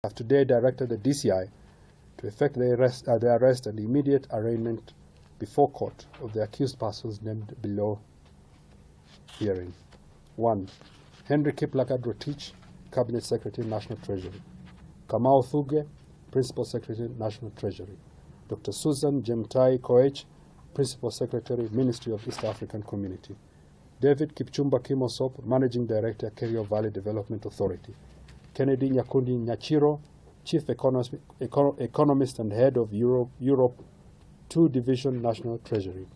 have today directed the DCI to effect the arrest and immediate arraignment before court of the accused persons named below herein. 1. Henry Kiplagat Rotich, Cabinet Secretary, National Treasury. Kamau Thuge, Principal Secretary, National Treasury. Dr. Susan Jemtai Koech, Principal Secretary, Ministry of East African Community. David Kipchumba Kimosop, Managing Director, Kerio Valley Development Authority. Kennedy Nyakundi Nyachiro, Chief Economist and Head of Europe 2 Division, National Treasury.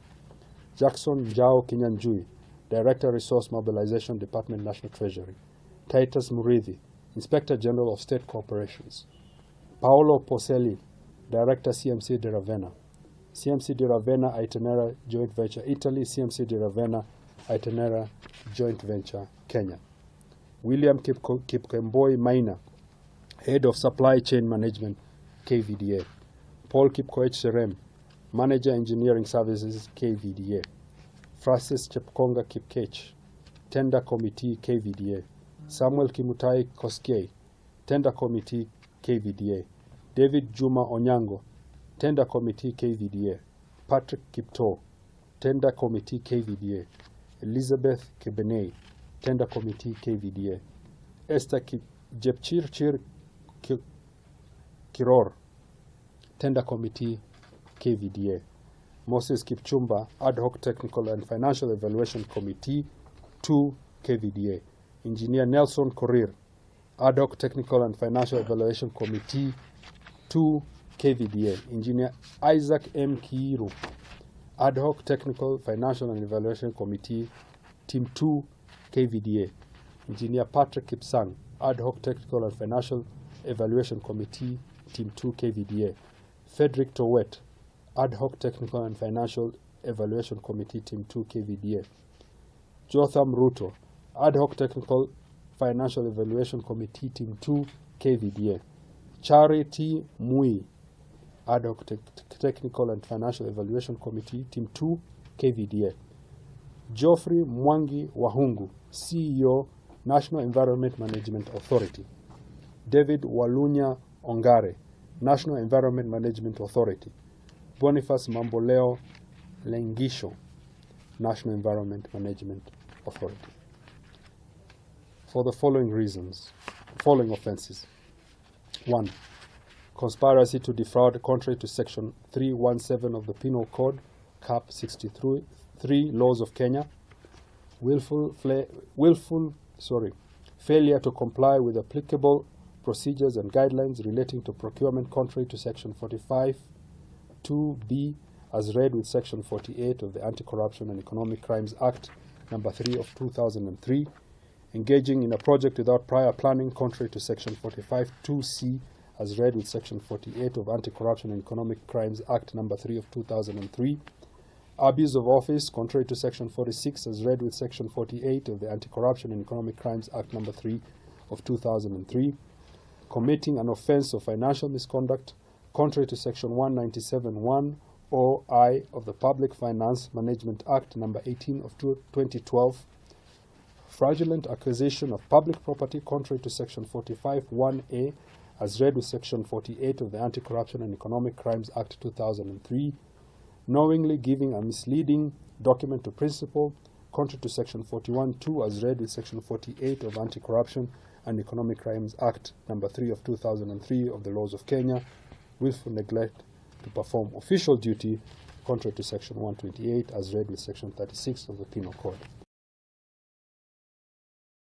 Jackson Njao Kinyanjui, Director, Resource Mobilization Department, National Treasury. Titus Murithi, Inspector General of State Corporations. Paolo Poselli, Director, CMC di Ravenna. CMC di Ravenna Itinerary Joint Venture, Italy. CMC di Ravenna Itinerary Joint Venture, Kenya. William Kipkemboi Maina, Head of Supply Chain Management, KVDA. Paul Kipkoech Serem, Manager Engineering Services, KVDA. Francis Chepkonga Kipkech, Tender Committee, KVDA. Samuel Kimutai Koskei, Tender Committee, KVDA. David Juma Onyango, Tender Committee, KVDA. Patrick Kipto, Tender Committee, KVDA. Elizabeth Kebenei, Tender Committee, KVDA. Esther Jepchirchir Kiror, Tender Committee, KVDA. Moses Kipchumba, Ad Hoc Technical and Financial Evaluation Committee, 2, KVDA. Engineer Nelson Korir, Ad Hoc Technical and Financial Evaluation Committee, 2, KVDA. Engineer Isaac M. Kiiru, Ad Hoc Technical, Financial and Evaluation Committee, Team 2, KVDA. Engineer Patrick Kipsang, Ad Hoc Technical and Financial Evaluation Committee, Team 2, KVDA. Frederick Towet, Ad Hoc Technical and Financial Evaluation Committee, Team 2, KVDA. Jotham Ruto, Ad Hoc Technical Financial Evaluation Committee, Team 2, KVDA. Charity Mui, Ad Hoc Technical and Financial Evaluation Committee, Team 2, KVDA. Geoffrey Mwangi Wahungu, CEO, National Environment Management Authority. David Walunya Ongare, National Environment Management Authority. Boniface Mamboleo Lengisho, National Environment Management Authority. For the following offenses. 1. Conspiracy to defraud contrary to Section 317 of the Penal Code, Cap 63, Laws of Kenya. Failure to comply with applicable procedures and guidelines relating to procurement contrary to Section 45 2B as read with Section 48 of the Anti-Corruption and Economic Crimes Act No. 3 of 2003, engaging in a project without prior planning contrary to Section 45 2C as read with Section 48 of Anti-Corruption and Economic Crimes Act No. 3 of 2003, abuse of office contrary to Section 46 as read with Section 48 of the Anti-Corruption and Economic Crimes Act No. 3 of 2003, committing an offense of financial misconduct contrary to Section 197(1) or I of the Public Finance Management Act No. 18 of 2012, fraudulent acquisition of public property contrary to Section 45(1)(a) as read with Section 48 of the Anti-Corruption and Economic Crimes Act 2003, knowingly giving a misleading document to principal contrary to Section 41(2) as read with Section 48 of Anti-Corruption and Economic Crimes Act No. 3 of 2003 of the Laws of Kenya, willful neglect to perform official duty contrary to Section 128 as read with Section 36 of the Penal Code.